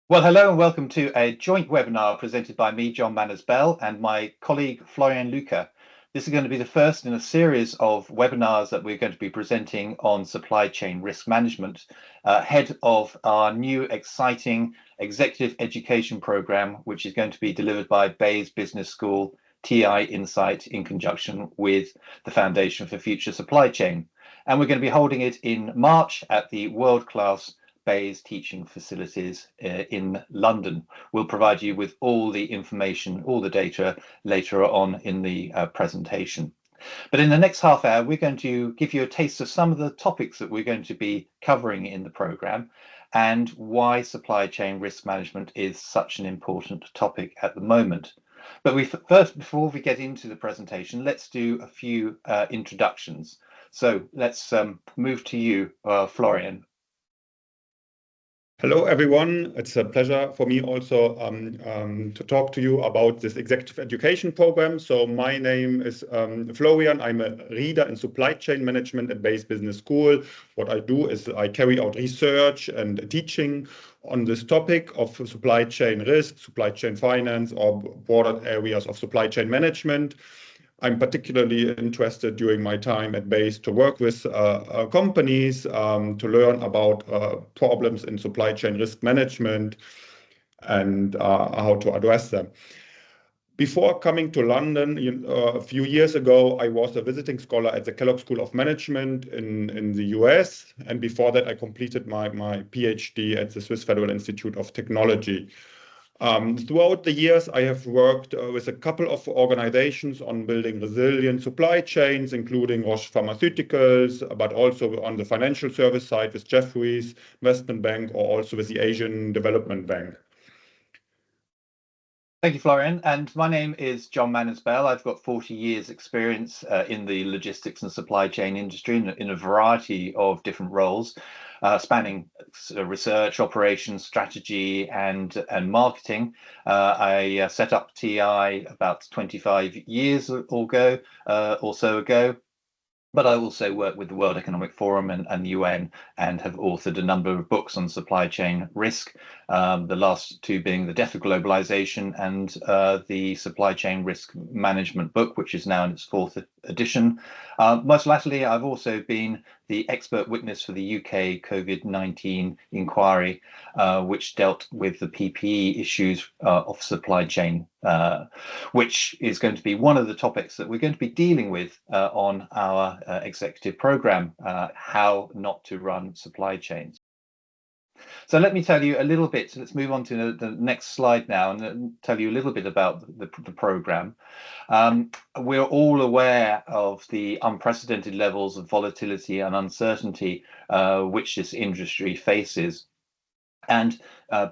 Well, hello and welcome to a joint webinar presented by me, John Manners-Bell, and my colleague, Florian Luca. This is going to be the first in a series of webinars that we're going to be presenting on supply chain risk management, ahead of our new exciting executive education program, which is going to be delivered by Bayes Business School TI Insight in conjunction with the Foundation for Future Supply Chain. And we're going to be holding it in March at the world-class Bayes teaching facilities in London. We'll provide you with all the information, all the data later on in the presentation. But in the next half hour, we're going to give you a taste of some of the topics that we're going to be covering in the programme and why supply chain risk management is such an important topic at the moment. But first, before we get into the presentation, let's do a few introductions. So let's move to you, Florian. Hello, everyone. It's a pleasure for me also to talk to you about this executive education program. So my name is Florian. I'm a reader in supply chain management at Bayes Business School. What I do is I carry out research and teaching on this topic of supply chain risk, supply chain finance, or broader areas of supply chain management. I'm particularly interested during my time at Bayes to work with companies to learn about problems in supply chain risk management and how to address them. Before coming to London, a few years ago, I was a visiting scholar at the Kellogg School of Management in the US. And before that, I completed my PhD at the Swiss Federal Institute of Technology. Throughout the years, I have worked with a couple of organizations on building resilient supply chains, including Roche Pharmaceuticals, but also on the financial service side with Jefferies, Investment Bank, or also with the Asian Development Bank. Thank you, Florian. And my name is John Manners-Bell. I've got 40 years experience in the logistics and supply chain industry in a variety of different roles, spanning research, operations, strategy, and marketing. I set up TI about 25 years or so ago. But I also work with the World Economic Forum and the UN and have authored a number of books on supply chain risk, the last two being The Death of Globalization and the Supply Chain Risk Management book, which is now in its fourth edition. Most latterly, I've also been the expert witness for the UK COVID-19 inquiry, which dealt with the PPE issues of supply chain, which is going to be one of the topics that we're going to be dealing with on our executive program, how not to run supply chains. So let me tell you a little bit. Let's move on to the next slide now and tell you a little bit about the program. We're all aware of the unprecedented levels of volatility and uncertainty which this industry faces. And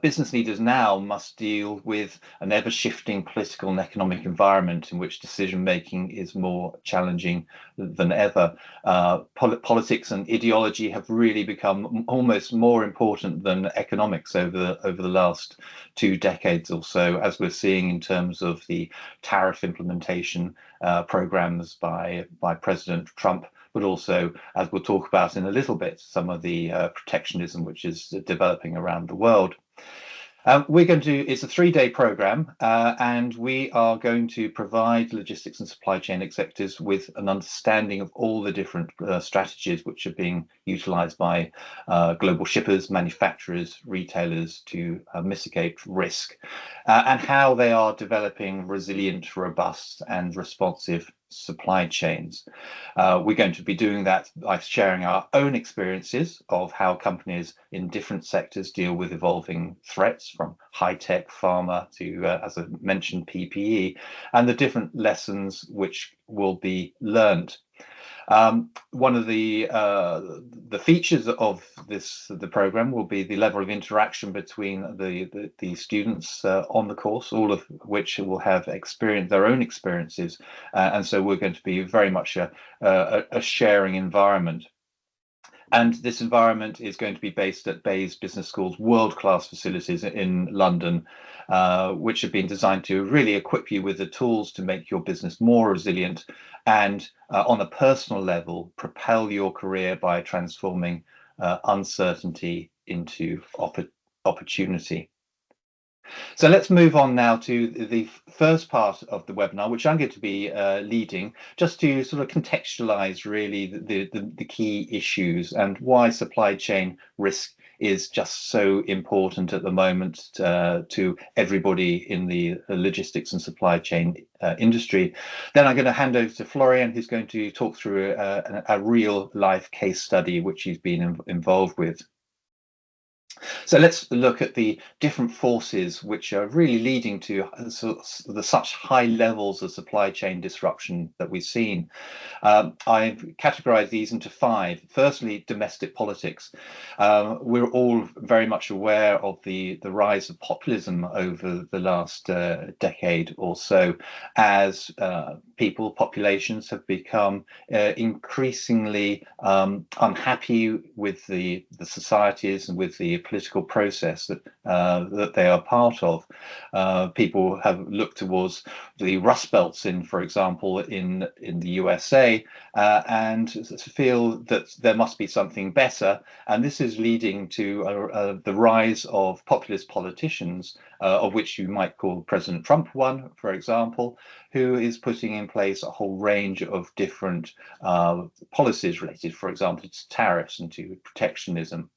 business leaders now must deal with an ever-shifting political and economic environment in which decision-making is more challenging than ever. Politics and ideology have really become almost more important than economics over the last 2 decades or so, as we're seeing in terms of the tariff implementation programs by President Trump, but also, as we'll talk about in a little bit, some of the protectionism which is developing around the world. It's a 3-day program, and we are going to provide logistics and supply chain executives with an understanding of all the different strategies which are being utilized by global shippers, manufacturers, retailers to mitigate risk, and how they are developing resilient, robust, and responsive supply chains. We're going to be doing that by sharing our own experiences of how companies in different sectors deal with evolving threats, from high-tech, pharma to, as I mentioned, PPE, and the different lessons which will be learned. One of the features of the program will be the level of interaction between the students on the course, all of which will have their own experiences, and so we're going to be very much a sharing environment. And this environment is going to be based at Bayes Business School's world-class facilities in London, which have been designed to really equip you with the tools to make your business more resilient and, on a personal level, propel your career by transforming uncertainty into opportunity. So let's move on now to the first part of the webinar, which I'm going to be leading, just to sort of contextualize really the key issues and why supply chain risk is just so important at the moment to everybody in the logistics and supply chain industry. Then I'm going to hand over to Florian, who's going to talk through a real life case study which he's been involved with. So let's look at the different forces which are really leading to such high levels of supply chain disruption that we've seen. I've categorized these into five. Firstly, domestic politics. We're all very much aware of the rise of populism over the last decade or so, as populations have become increasingly unhappy with the societies and with the political process that they are part of. People have looked towards the Rust Belts for example, in the USA, and feel that there must be something better. And this is leading to the rise of populist politicians, of which you might call President Trump one, for example, who is putting in place a whole range of different policies related, for example, to tariffs and to protectionism.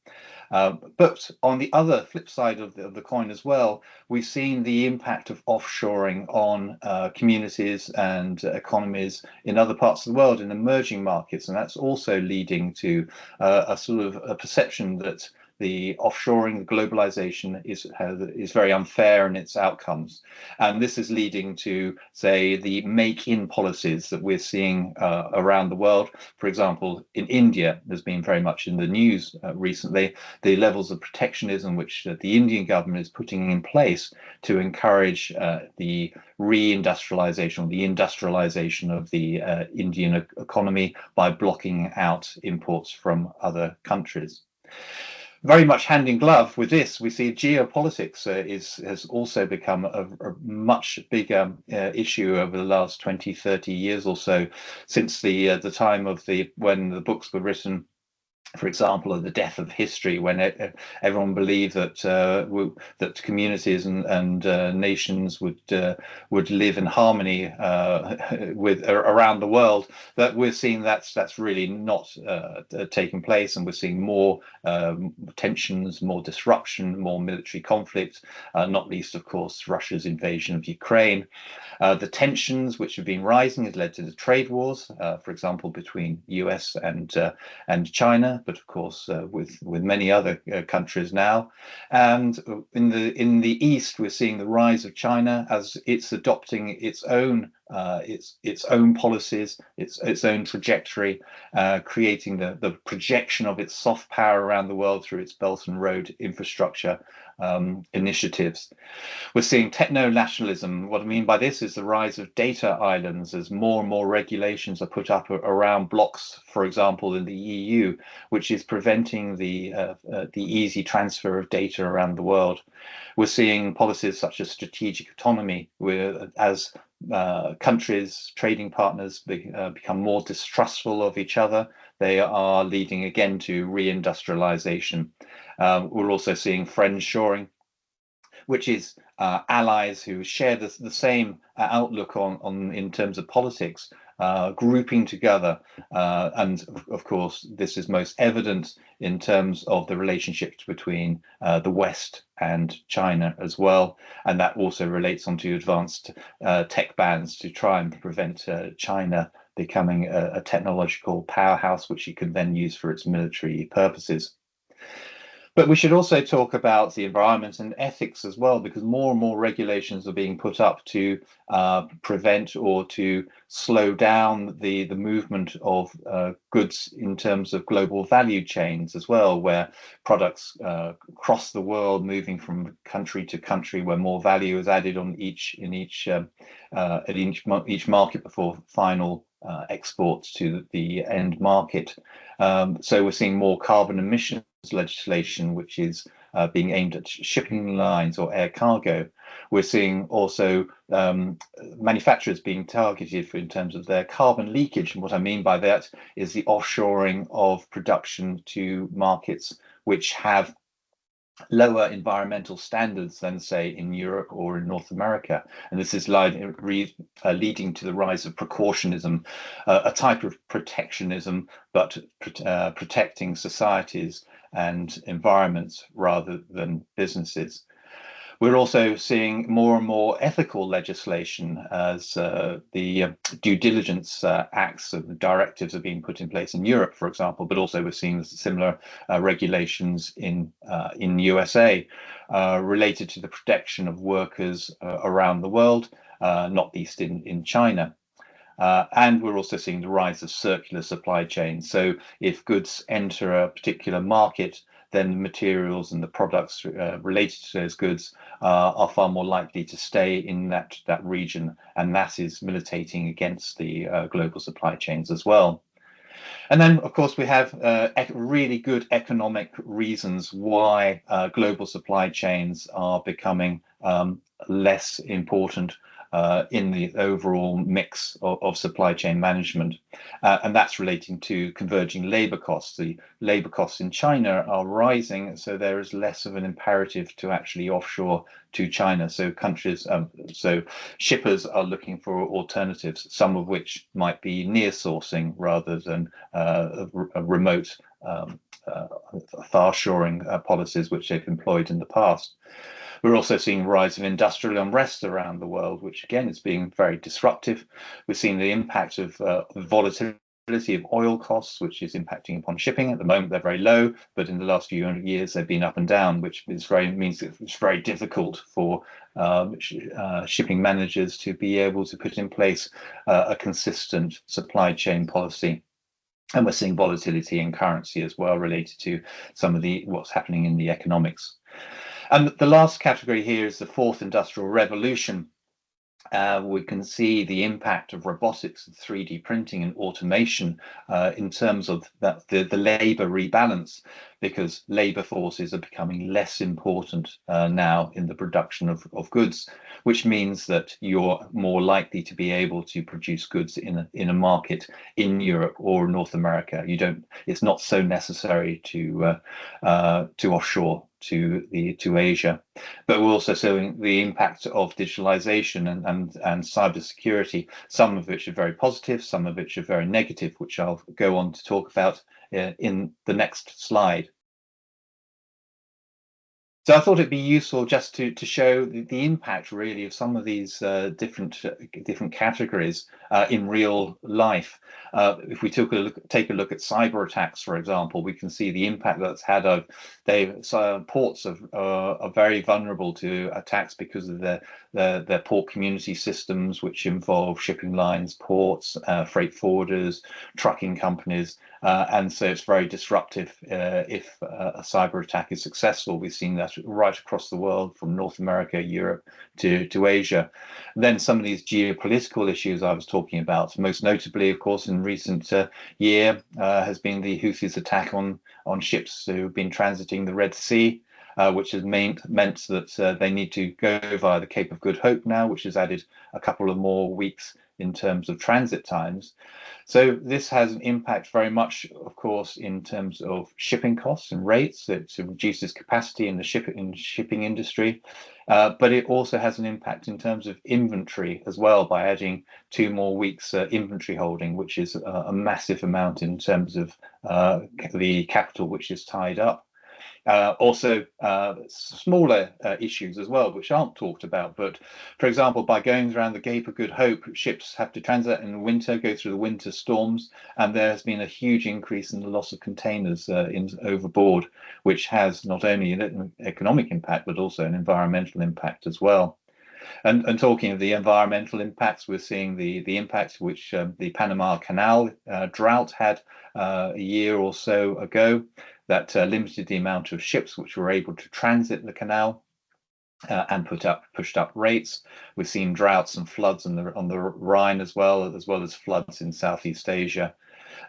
But on the other flip side of the coin as well, we've seen the impact of offshoring on communities and economies in other parts of the world, in emerging markets. And that's also leading to a sort of a perception that the offshoring, globalization is very unfair in its outcomes. And this is leading to, say, the make-in policies that we're seeing around the world. For example, in India, there's been very much in the news recently, the levels of protectionism which the Indian government is putting in place to encourage the reindustrialization or the industrialization of the Indian economy by blocking out imports from other countries. Very much hand in glove with this, we see geopolitics has also become a much bigger issue over the last 20, 30 years or so, since the time of when the books were written, for example, of the death of history, when everyone believed that that communities and nations would live in harmony with around the world. That we're seeing that's really not taking place, and we're seeing more tensions, more disruption, more military conflict. Not least, of course, Russia's invasion of Ukraine. The tensions which have been rising has led to the trade wars, for example, between US and China, but of course with many other countries now. And in the East, we're seeing the rise of China as it's adopting its own policies, its own trajectory, creating the projection of its soft power around the world through its Belt and Road infrastructure initiatives. We're seeing techno-nationalism. What I mean by this is the rise of data islands as more and more regulations are put up around blocks, for example, in the EU, which is preventing the easy transfer of data around the world. We're seeing policies such as strategic autonomy, where as countries, trading partners become more distrustful of each other, they are leading again to reindustrialization. We're also seeing friendshoring, which is allies who share the same outlook on in terms of politics, grouping together. And of course, this is most evident in terms of the relationships between the West and China as well. And that also relates onto advanced tech bans to try and prevent China becoming a technological powerhouse, which it can then use for its military purposes. But we should also talk about the environment and ethics as well, because more and more regulations are being put up to prevent or to slow down the movement of goods in terms of global value chains as well, where products cross the world, moving from country to country, where more value is added on each market before final exports to the end market. So we're seeing more carbon emissions legislation, which is being aimed at shipping lines or air cargo. We're seeing also manufacturers being targeted in terms of their carbon leakage. And what I mean by that is the offshoring of production to markets which have lower environmental standards than, say, in Europe or in North America. And this is leading to the rise of precautionism, a type of protectionism, but protecting societies and environments rather than businesses. We're also seeing more and more ethical legislation as the due diligence acts and directives are being put in place in Europe, for example, but also we're seeing similar regulations in USA related to the protection of workers around the world, not least in China. And we're also seeing the rise of circular supply chains. So if goods enter a particular market, then the materials and the products related to those goods are far more likely to stay in that region, and that is militating against the global supply chains as well. And then, of course, we have really good economic reasons why global supply chains are becoming less important in the overall mix of supply chain management. And that's relating to converging labor costs. The labor costs in China are rising, so there is less of an imperative to actually offshore to China. So so shippers are looking for alternatives, some of which might be near sourcing rather than remote far shoring policies which they've employed in the past. We're also seeing a rise of industrial unrest around the world, which again is being very disruptive. We're seeing the impact of volatility of oil costs, which is impacting upon shipping. At the moment, they're very low, but in the last few years, they've been up and down, which means it's very difficult for shipping managers to be able to put in place a consistent supply chain policy. And we're seeing volatility in currency as well, related to some of what's happening in the economics. And the last category here is the fourth industrial revolution. We can see the impact of robotics and 3D printing and automation in terms of the labor rebalance, because labor forces are becoming less important now in the production of goods, which means that you're more likely to be able to produce goods in a market in Europe or North America. It's not so necessary to offshore to Asia. But we're also seeing the impact of digitalization and cybersecurity, some of which are very positive, some of which are very negative, which I'll go on to talk about in the next slide. So I thought it'd be useful just to show the impact really of some of these different categories in real life. If we take a look at cyber attacks, for example, we can see the impact that's had. Ports are very vulnerable to attacks because of their port community systems, which involve shipping lines, ports, freight forwarders, trucking companies. And so it's very disruptive if a cyber attack is successful. We've seen that right across the world, from North America, Europe to Asia. And then some of these geopolitical issues I was talking about, most notably, of course, in recent year has been the Houthis' attack on ships who've been transiting the Red Sea, which has meant that they need to go via the Cape of Good Hope now, which has added a couple of more weeks in terms of transit times. So this has an impact very much, of course, in terms of shipping costs and rates. It reduces capacity in the shipping industry, but it also has an impact in terms of inventory as well, by adding 2 more weeks inventory holding, which is a massive amount in terms of the capital which is tied up. Also, smaller issues as well, which aren't talked about. But for example, by going around the Cape of Good Hope, ships have to transit in the winter, go through the winter storms, and there has been a huge increase in the loss of containers overboard, which has not only an economic impact, but also an environmental impact as well. And talking of the environmental impacts, we're seeing the impact which the Panama Canal drought had a year or so ago, that limited the amount of ships which were able to transit the canal and pushed up rates. We've seen droughts and floods on the Rhine as well as floods in Southeast Asia.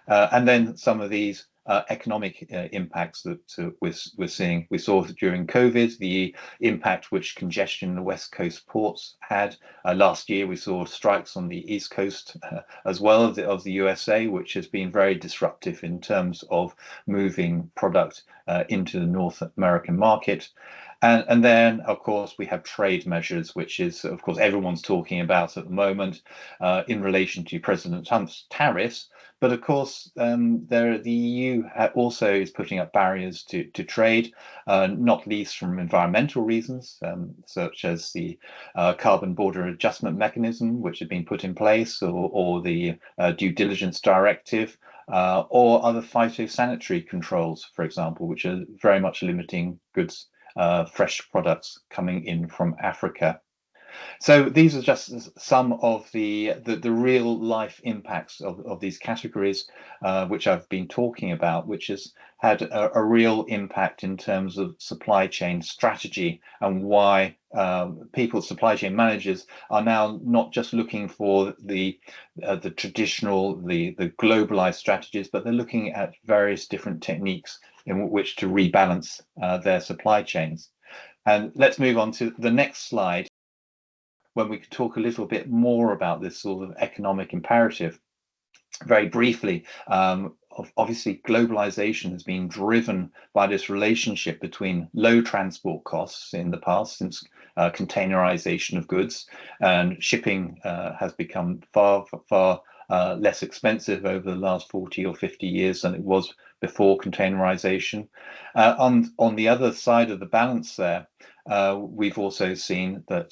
And then some of these economic impacts that we're seeing. We saw during COVID the impact which congestion in the West Coast ports had. Last year we saw strikes on the East Coast as well of the USA, which has been very disruptive in terms of moving product into the North American market. And then, of course, we have trade measures, which is, of course, everyone's talking about at the moment in relation to President Trump's tariffs. But of course, the EU also is putting up barriers to trade, not least from environmental reasons, such as the carbon border adjustment mechanism, which has been put in place, or the due diligence directive, or other phytosanitary controls, for example, which are very much limiting goods, fresh products coming in from Africa. So these are just some of the real life impacts of these categories, which I've been talking about, which has had a real impact in terms of supply chain strategy, and why supply chain managers are now not just looking for the traditional, the globalized strategies, but they're looking at various different techniques in which to rebalance their supply chains. And let's move on to the next slide, when we could talk a little bit more about this sort of economic imperative. Very briefly, obviously globalization has been driven by this relationship between low transport costs in the past, since containerization of goods, and shipping has become far less expensive over the last 40 or 50 years than it was before containerization. On the other side of the balance there, we've also seen that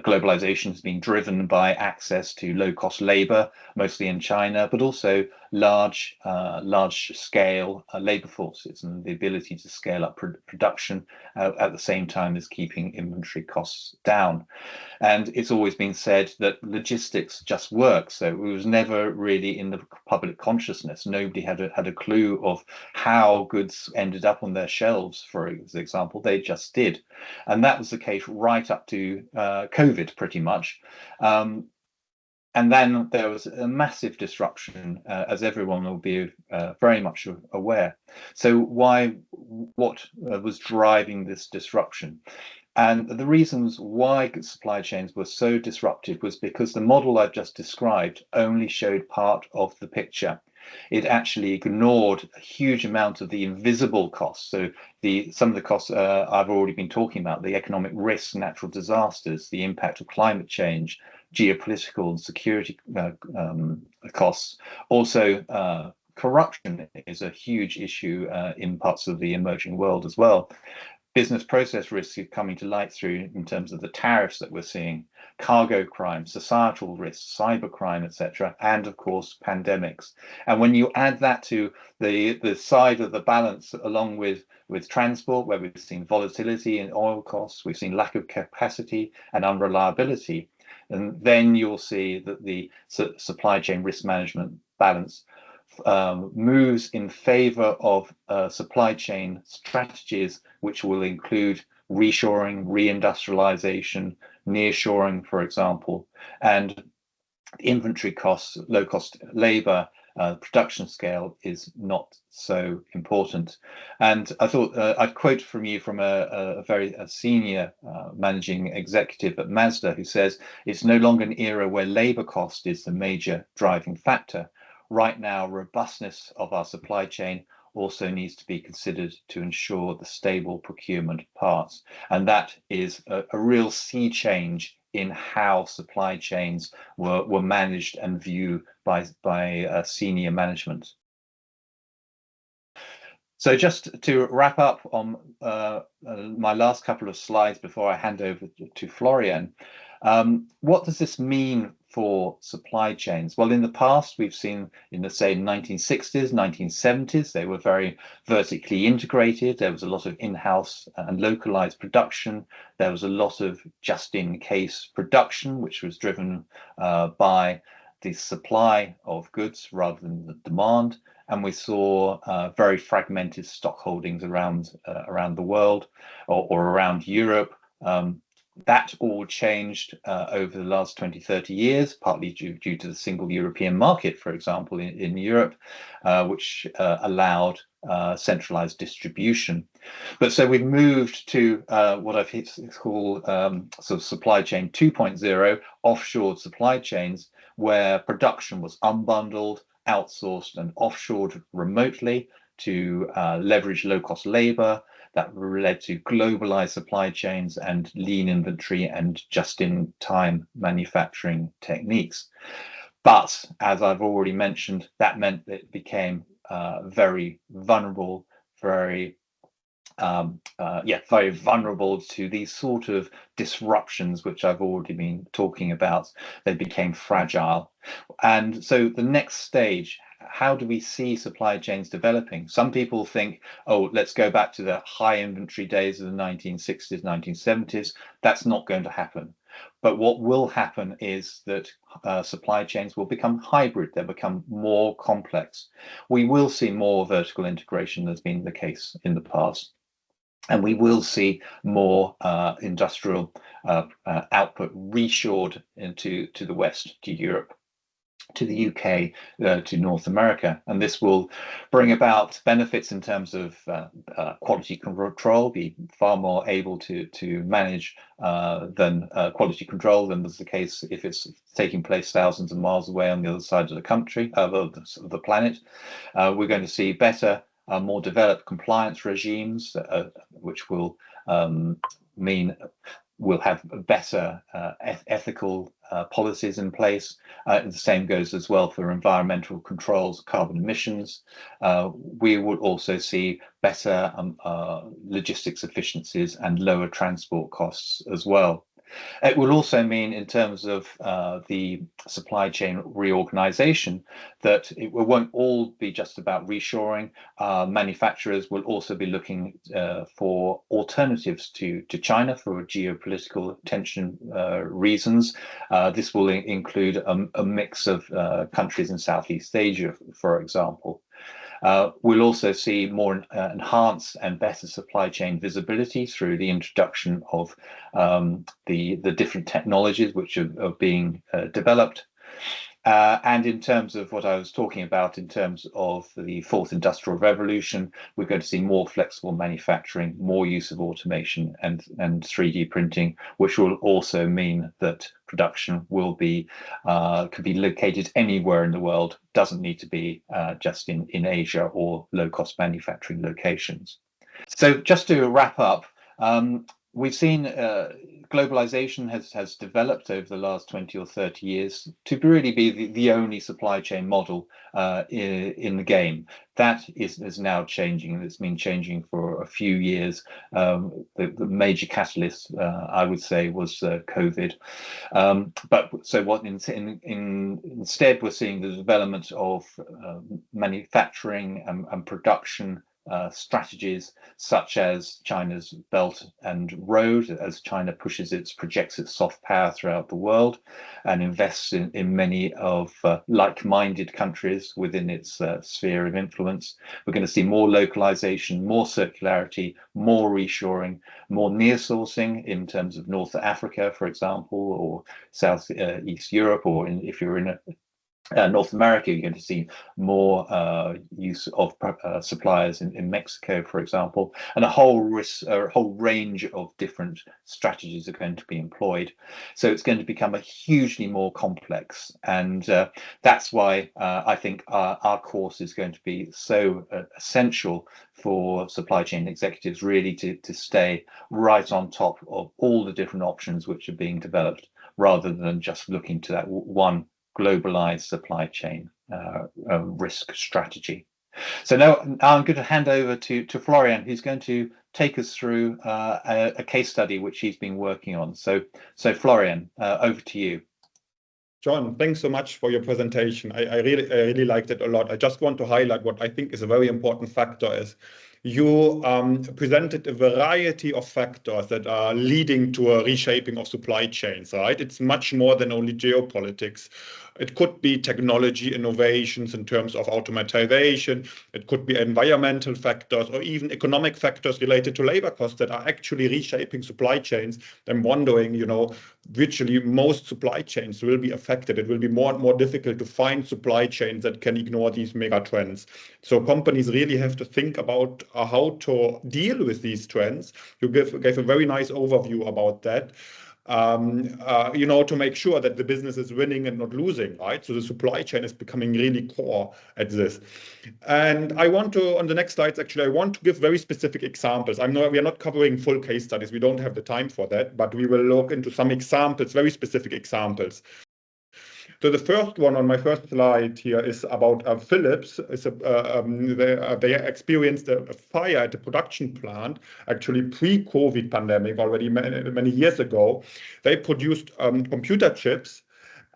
globalization has been driven by access to low-cost labor, mostly in China, but also large-scale labor forces, and the ability to scale up production at the same time as keeping inventory costs down. And it's always been said that logistics just works. So it was never really in the public consciousness. Nobody had a clue of how goods ended up on their shelves, for example. They just did. And that was the case right up to COVID, pretty much. And then there was a massive disruption, as everyone will be very much aware. So what was driving this disruption? And the reasons why supply chains were so disrupted was because the model I've just described only showed part of the picture. It actually ignored a huge amount of the invisible costs. So some of the costs I've already been talking about: the economic risks, natural disasters, the impact of climate change, geopolitical and security costs. Also, corruption is a huge issue in parts of the emerging world as well. Business process risks are coming to light through in terms of the tariffs that we're seeing, cargo crime, societal risks, cybercrime, etc., and of course pandemics. And when you add that to the side of the balance, along with transport, where we've seen volatility in oil costs, we've seen lack of capacity and unreliability, and then you'll see that the supply chain risk management balance moves in favor of supply chain strategies, which will include reshoring, reindustrialization, nearshoring, for example, and inventory costs, low-cost labor, production scale is not so important. And I thought I'd quote from you from a very senior managing executive at Mazda, who says, "It's no longer an era where labor cost is the major driving factor. Right now, robustness of our supply chain also needs to be considered to ensure the stable procurement of parts." And that is a real sea change in how supply chains were managed and viewed by senior management. So just to wrap up on my last couple of slides before I hand over to Florian, what does this mean for supply chains? Well, in the past, we've seen in the, say, 1960s, 1970s, they were very vertically integrated. There was a lot of in-house and localized production. There was a lot of just-in-case production, which was driven by the supply of goods rather than the demand. And we saw very fragmented stock holdings around the world, or around Europe. That all changed over the last 20, 30 years, partly due to the single European market, for example, in Europe, which allowed centralized distribution. But so we've moved to what I've called sort of supply chain 2.0, offshore supply chains, where production was unbundled, outsourced, and offshored remotely to leverage low-cost labor. That led to globalized supply chains and lean inventory and just-in-time manufacturing techniques. But as I've already mentioned, that meant that it became very vulnerable, very very vulnerable to these sort of disruptions, which I've already been talking about. They became fragile. And so the next stage, how do we see supply chains developing? Some people think, oh, let's go back to the high inventory days of the 1960s, 1970s. That's not going to happen. But what will happen is that supply chains will become hybrid. They'll become more complex. We will see more vertical integration than has been the case in the past. And we will see more industrial output reshored into the West, to Europe, to the UK, to North America. And this will bring about benefits in terms of quality control, be far more able to manage than quality control than was the case if it's taking place thousands of miles away on the other side of the country, of the planet. We're going to see better, more developed compliance regimes, which will mean we'll have better ethical policies in place. The same goes as well for environmental controls, carbon emissions. We will also see better logistics efficiencies and lower transport costs as well. It will also mean, in terms of the supply chain reorganization, that it won't all be just about reshoring. Manufacturers will also be looking for alternatives to China for geopolitical tension reasons. This will include a mix of countries in Southeast Asia, for example. We'll also see more enhanced and better supply chain visibility through the introduction of the different technologies which are being developed. And in terms of what I was talking about, in terms of the fourth industrial revolution, we're going to see more flexible manufacturing, more use of automation and 3D printing, which will also mean that production will be can be located anywhere in the world, doesn't need to be just in Asia or low-cost manufacturing locations. So just to wrap up, we've seen globalization has developed over the last 20 or 30 years to really be the only supply chain model in the game. That is now changing, and it's been changing for a few years. The major catalyst, I would say, was COVID. But so what instead we're seeing the development of manufacturing and production strategies, such as China's Belt and Road, as China projects its soft power throughout the world and invests in many of like-minded countries within its sphere of influence. We're going to see more localization, more circularity, more reshoring, more near-sourcing in terms of North Africa, for example, or South East Europe, or if you're in North America, you're going to see more use of suppliers in Mexico, for example, and a whole range of different strategies are going to be employed. So it's going to become a hugely more complex, and that's why I think our course is going to be so essential for supply chain executives, really to stay right on top of all the different options which are being developed, rather than just looking to that one globalized supply chain risk strategy. So now I'm going to hand over to Florian, who's going to take us through a case study which he's been working on. So Florian, over to you. John, thanks so much for your presentation. I really liked it a lot. I just want to highlight what I think is a very important factor is you presented a variety of factors that are leading to a reshaping of supply chains, right? It's much more than only geopolitics. It could be technology innovations in terms of automatization. It could be environmental factors or even economic factors related to labor costs that are actually reshaping supply chains. I'm wondering, virtually most supply chains will be affected. It will be more and more difficult to find supply chains that can ignore these mega trends. So companies really have to think about how to deal with these trends. You gave a very nice overview about that. To make sure that the business is winning and not losing, right? So the supply chain is becoming really core at this. And I want to, on the next slides, actually, I want to give very specific examples. We are not covering full case studies. We don't have the time for that, but we will look into some examples, very specific examples. So the first one on my first slide here is about Philips. They experienced a fire at the production plant, actually pre-COVID pandemic, already many years ago. They produced computer chips.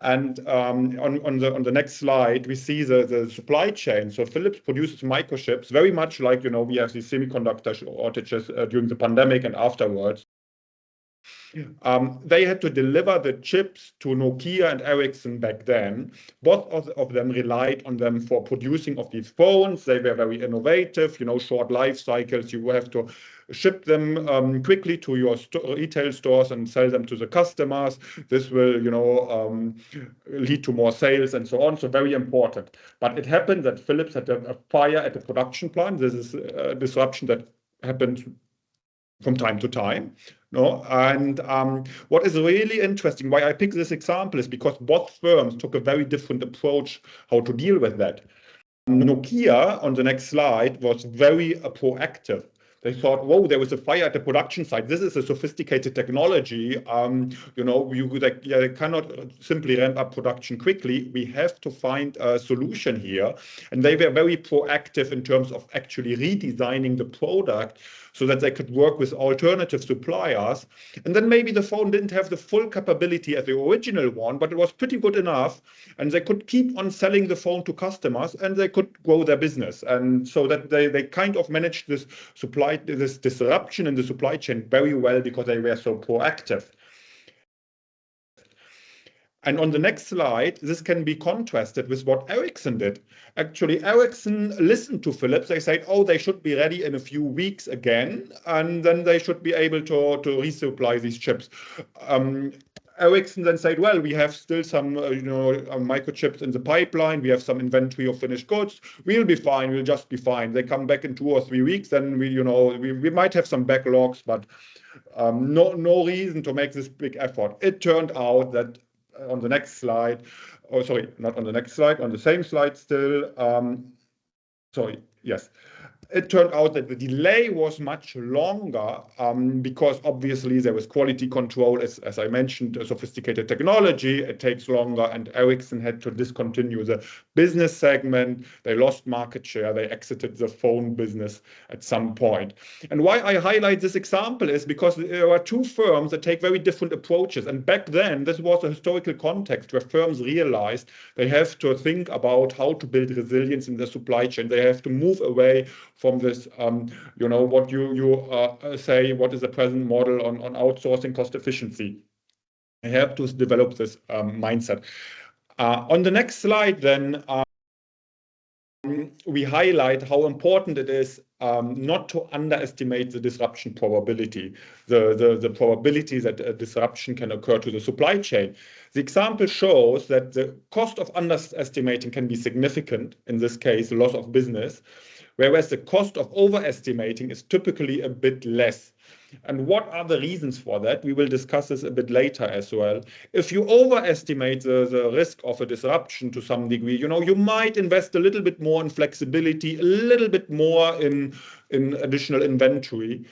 And on the next slide, we see the supply chain. So Philips produces microchips, very much like we have these semiconductor shortages during the pandemic and afterwards. They had to deliver the chips to Nokia and Ericsson back then. Both of them relied on them for producing of these phones. They were very innovative, short life cycles. You have to ship them quickly to your retail stores and sell them to the customers. This will, lead to more sales and so on. So very important. But it happened that Philips had a fire at the production plant. This is a disruption that happened from time to time. And what is really interesting, why I pick this example, is because both firms took a very different approach how to deal with that. Nokia, on the next slide, was very proactive. They thought, whoa, there was a fire at the production site. This is a sophisticated technology. They cannot simply ramp up production quickly. We have to find a solution here. And they were very proactive in terms of actually redesigning the product so that they could work with alternative suppliers. And then maybe the phone didn't have the full capability as the original one, but it was pretty good enough. And they could keep on selling the phone to customers and they could grow their business. And so that they kind of managed this disruption in the supply chain very well because they were so proactive. And on the next slide, this can be contrasted with what Ericsson did. Actually, Ericsson listened to Philips. They said, oh, they should be ready in a few weeks again, and then they should be able to resupply these chips. Ericsson then said, well, we have still some microchips in the pipeline. We have some inventory of finished goods. We'll be fine. We'll just be fine. They come back in 2 or 3 weeks. Then we might have some backlogs, but no reason to make this big effort. It turned out that on the next slide, oh, sorry, not on the next slide, on the same slide still. Sorry, yes. It turned out that the delay was much longer because obviously there was quality control, as I mentioned, a sophisticated technology. It takes longer, and Ericsson had to discontinue the business segment. They lost market share. They exited the phone business at some point. And why I highlight this example is because there are two firms that take very different approaches. And back then, this was a historical context where firms realized they have to think about how to build resilience in the supply chain. They have to move away from this, what you say, what is the present model on outsourcing cost efficiency. I have to develop this mindset. On the next slide, then, we highlight how important it is not to underestimate the disruption probability, the probability that a disruption can occur to the supply chain. The example shows that the cost of underestimating can be significant, in this case, loss of business, whereas the cost of overestimating is typically a bit less. And what are the reasons for that? We will discuss this a bit later as well. If you overestimate the risk of a disruption to some degree, you might invest a little bit more in flexibility, a little bit more in additional inventory.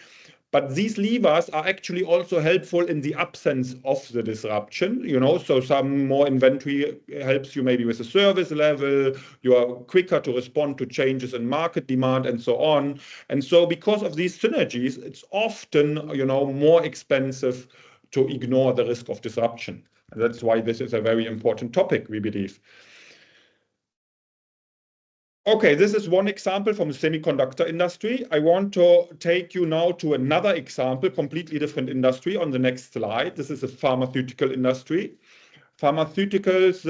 But these levers are actually also helpful in the absence of the disruption, so some more inventory helps you maybe with the service level, you are quicker to respond to changes in market demand and so on. And so because of these synergies, it's often, more expensive to ignore the risk of disruption. And that's why this is a very important topic, we believe. Okay, this is one example from the semiconductor industry. I want to take you now to another example, completely different industry on the next slide. This is a pharmaceutical industry. Pharmaceuticals,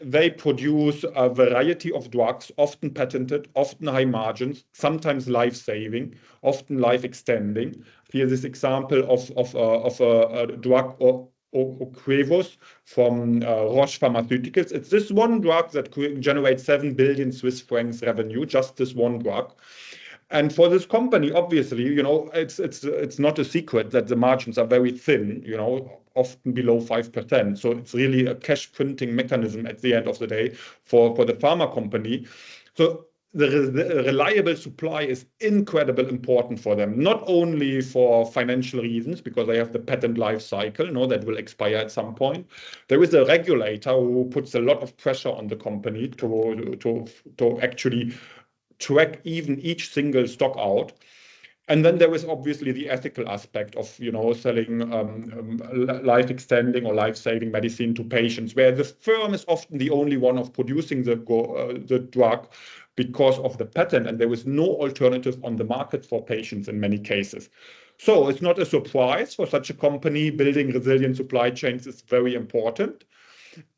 they produce a variety of drugs, often patented, often high margins, sometimes life-saving, often life-extending. Here's this example of a drug, Ocrevus, from Roche Pharmaceuticals. It's this one drug that generates 7 billion Swiss francs revenue, just this one drug. And for this company, obviously, it's not a secret that the margins are very thin, often below 5%. So it's really a cash printing mechanism at the end of the day for the pharma company. So the reliable supply is incredibly important for them, not only for financial reasons, because they have the patent life cycle, that will expire at some point. There is a regulator who puts a lot of pressure on the company to actually track even each single stock out. And then there is obviously the ethical aspect of, selling life-extending or life-saving medicine to patients, where the firm is often the only one of producing the drug because of the patent, and there is no alternative on the market for patients in many cases. So it's not a surprise for such a company. Building resilient supply chains is very important.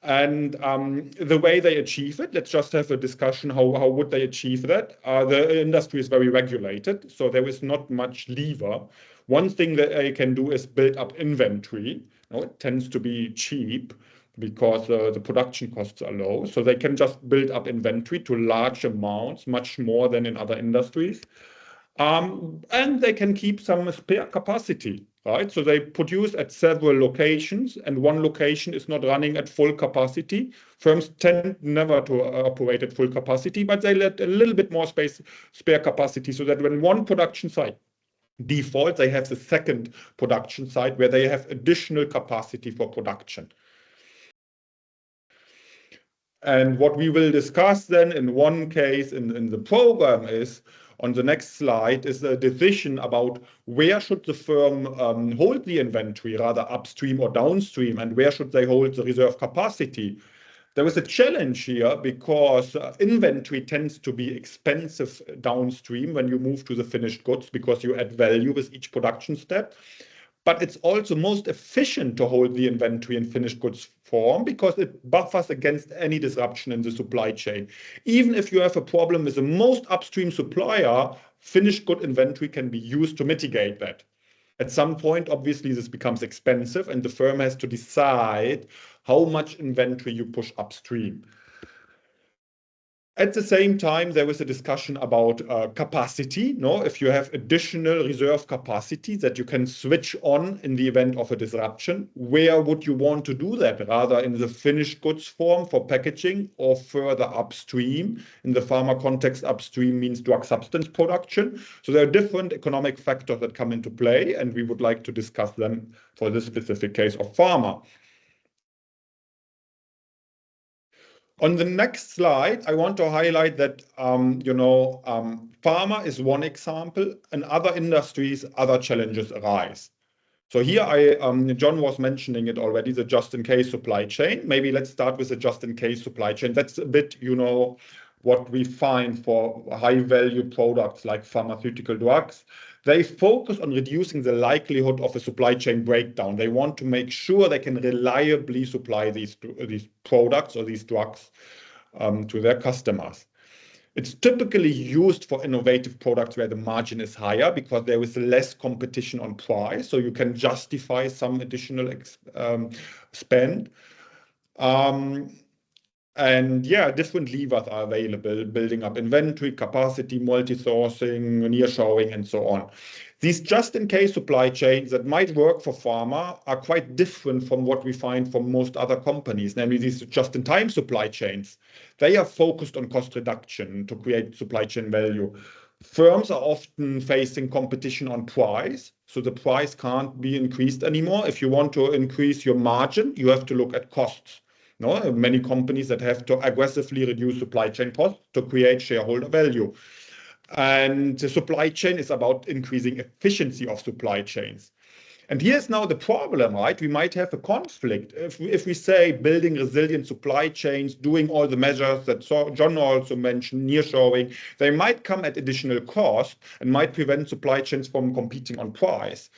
And the way they achieve it, let's just have a discussion. How would they achieve that? The industry is very regulated, so there is not much lever. One thing that they can do is build up inventory. It tends to be cheap because the production costs are low. So they can just build up inventory to large amounts, much more than in other industries. And they can keep some spare capacity, right? So they produce at several locations, and one location is not running at full capacity. Firms tend never to operate at full capacity, but they let a little bit more spare capacity, so that when one production site defaults, they have the second production site where they have additional capacity for production. And what we will discuss then in one case in the program is, on the next slide, is a decision about where should the firm hold the inventory, rather upstream or downstream, and where should they hold the reserve capacity. There is a challenge here because inventory tends to be expensive downstream when you move to the finished goods, because you add value with each production step. But it's also most efficient to hold the inventory in finished goods form because it buffers against any disruption in the supply chain. Even if you have a problem with the most upstream supplier, finished good inventory can be used to mitigate that. At some point, obviously, this becomes expensive, and the firm has to decide how much inventory you push upstream. At the same time, there was a discussion about capacity. If you have additional reserve capacity that you can switch on in the event of a disruption, where would you want to do that? Rather in the finished goods form for packaging, or further upstream? In the pharma context, upstream means drug substance production. So there are different economic factors that come into play, and we would like to discuss them for this specific case of pharma. On the next slide, I want to highlight that, pharma is one example. In other industries, other challenges arise. So here, John was mentioning it already, the just-in-case supply chain. Maybe let's start with the just-in-case supply chain. That's a bit, what we find for high-value products like pharmaceutical drugs. They focus on reducing the likelihood of a supply chain breakdown. They want to make sure they can reliably supply these products or these drugs to their customers. It's typically used for innovative products where the margin is higher because there is less competition on price, so you can justify some additional spend. And yeah, different levers are available: building up inventory, capacity, multi-sourcing, nearshoring, and so on. These just-in-case supply chains that might work for pharma are quite different from what we find from most other companies, namely these just-in-time supply chains. They are focused on cost reduction to create supply chain value. Firms are often facing competition on price, so the price can't be increased anymore. If you want to increase your margin, you have to look at costs. Many companies that have to aggressively reduce supply chain costs to create shareholder value. And the supply chain is about increasing efficiency of supply chains. And here's now the problem, right? We might have a conflict. If we say building resilient supply chains, doing all the measures that John also mentioned, nearshoring, they might come at additional cost and might prevent supply chains from competing on price.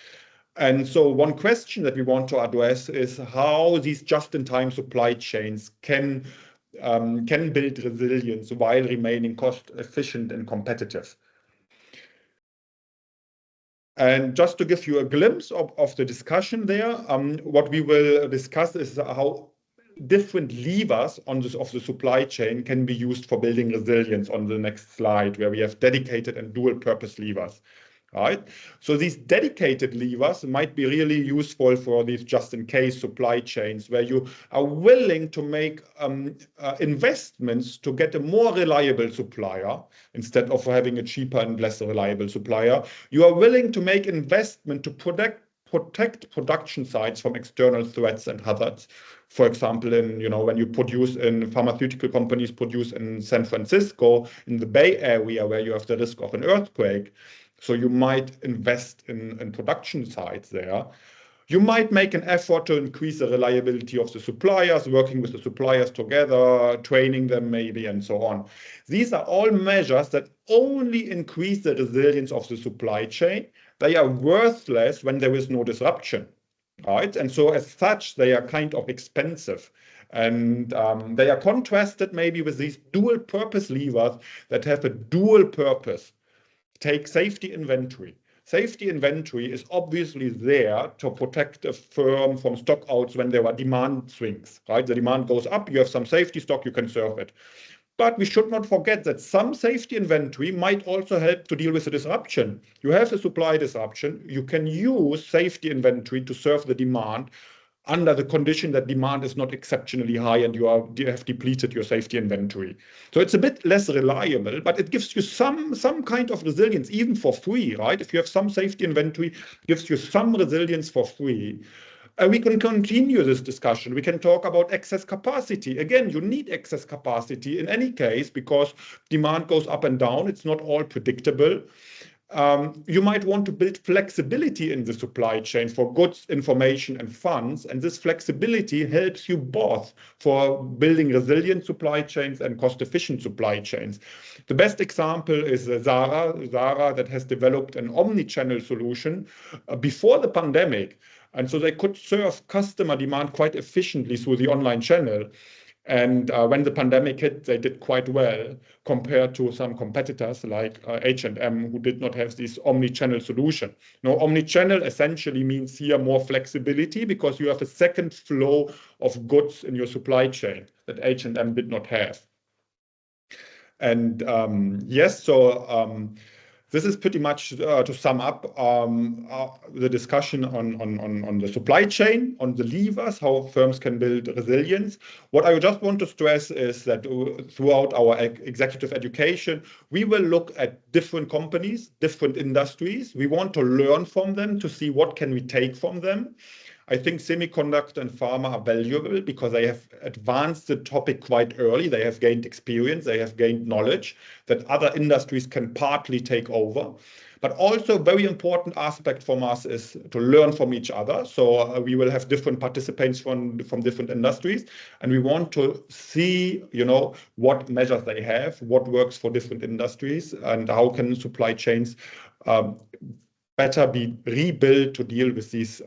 And so one question that we want to address is how these just-in-time supply chains can build resilience while remaining cost efficient and competitive. And just to give you a glimpse of the discussion there, what we will discuss is how different levers of the supply chain can be used for building resilience on the next slide, where we have dedicated and dual purpose levers. Right? So these dedicated levers might be really useful for these just-in-case supply chains, where you are willing to make investments to get a more reliable supplier instead of having a cheaper and less reliable supplier. You are willing to make investment to protect production sites from external threats and hazards. For example, when you produce in pharmaceutical companies produce in San Francisco, in the Bay Area, where you have the risk of an earthquake. So you might invest in production sites there. You might make an effort to increase the reliability of the suppliers, working with the suppliers together, training them maybe, and so on. These are all measures that only increase the resilience of the supply chain. They are worthless when there is no disruption, right? And so as such, they are kind of expensive. And they are contrasted maybe with these dual purpose levers that have a dual purpose. Take safety inventory. Safety inventory is obviously there to protect a firm from stockouts when there are demand swings, right? The demand goes up, you have some safety stock, you can serve it. But we should not forget that some safety inventory might also help to deal with the disruption. You have a supply disruption, you can use safety inventory to serve the demand under the condition that demand is not exceptionally high and you have depleted your safety inventory. So it's a bit less reliable, but it gives you some kind of resilience, even for free, right? If you have some safety inventory, it gives you some resilience for free. We can continue this discussion. We can talk about excess capacity. Again, you need excess capacity in any case because demand goes up and down. It's not all predictable. You might want to build flexibility in the supply chain for goods, information, and funds. And this flexibility helps you both for building resilient supply chains and cost-efficient supply chains. The best example is Zara that has developed an omni-channel solution before the pandemic. And so they could serve customer demand quite efficiently through the online channel. And when the pandemic hit, they did quite well compared to some competitors like H&M, who did not have this omni-channel solution. Now, omni-channel essentially means here more flexibility because you have a second flow of goods in your supply chain that H&M did not have. And yes, so this is pretty much to sum up the discussion on the supply chain, on the levers, how firms can build resilience. What I just want to stress is that throughout our executive education, we will look at different companies, different industries. We want to learn from them to see what can we take from them. I think semiconductor and pharma are valuable because they have advanced the topic quite early. They have gained experience, they have gained knowledge that other industries can partly take over. But also a very important aspect from us is to learn from each other. So we will have different participants from different industries, and we want to see, what measures they have, what works for different industries, and how can supply chains better be rebuilt to deal with these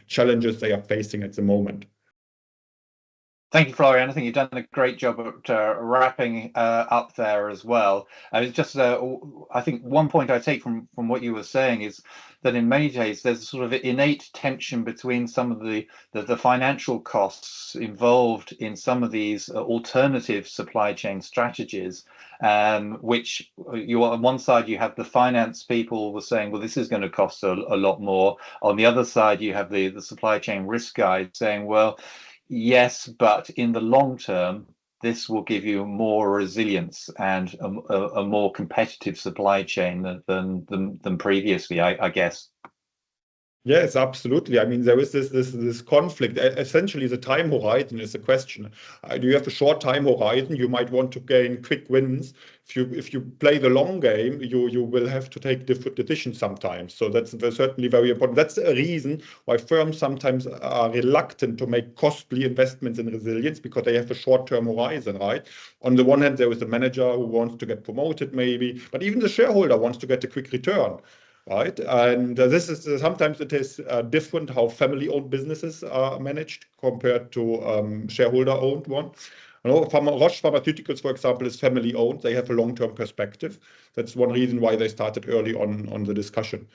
challenges they are facing at the moment. Thank you, Florian. I think you've done a great job at wrapping up there as well. It's just, I think one point I take from what you were saying is that in many ways there's a sort of innate tension between some of the financial costs involved in some of these alternative supply chain strategies, which on one side you have the finance people were saying, well, this is going to cost a lot more. On the other side, you have the supply chain risk guide saying, well, yes, but in the long term, this will give you more resilience and a more competitive supply chain than previously, I guess. Yes, absolutely. I mean, there is this conflict. Essentially, the time horizon is the question. Do you have a short time horizon? You might want to gain quick wins. If you play the long game, you will have to take different decisions sometimes. So that's certainly very important. That's a reason why firms sometimes are reluctant to make costly investments in resilience because they have a short-term horizon, right? On the one hand, there is the manager who wants to get promoted, maybe, but even the shareholder wants to get a quick return. right? And this is sometimes it is different how family-owned businesses are managed compared to shareholder-owned one. Roche Pharmaceuticals, for example, is family-owned. They have a long-term perspective. That's one reason why they started early on the discussion.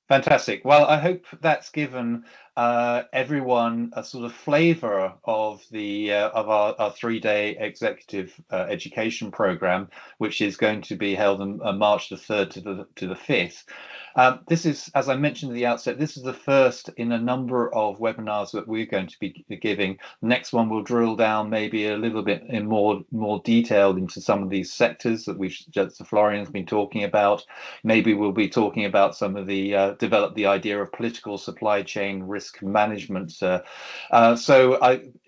Fantastic. Well, I hope that's given everyone a sort of flavour of the of our 3-day executive education program, which is going to be held on March the 3rd to the 5th. This is, as I mentioned at the outset, this is the first in a number of webinars that we're going to be giving. Next one will drill down maybe a little bit in more detail into some of these sectors that Florian's been talking about. Maybe we'll be talking about some of the develop the idea of political supply chain risk management. So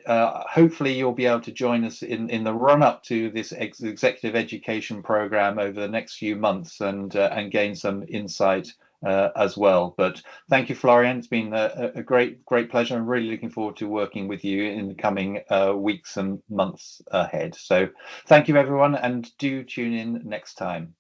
hopefully you'll be able to join us in the run up to this executive education program over the next few months and gain some insight as well. But thank you, Florian. It's been a great pleasure. I'm really looking forward to working with you in the coming weeks and months ahead. So thank you, everyone, and do tune in next time.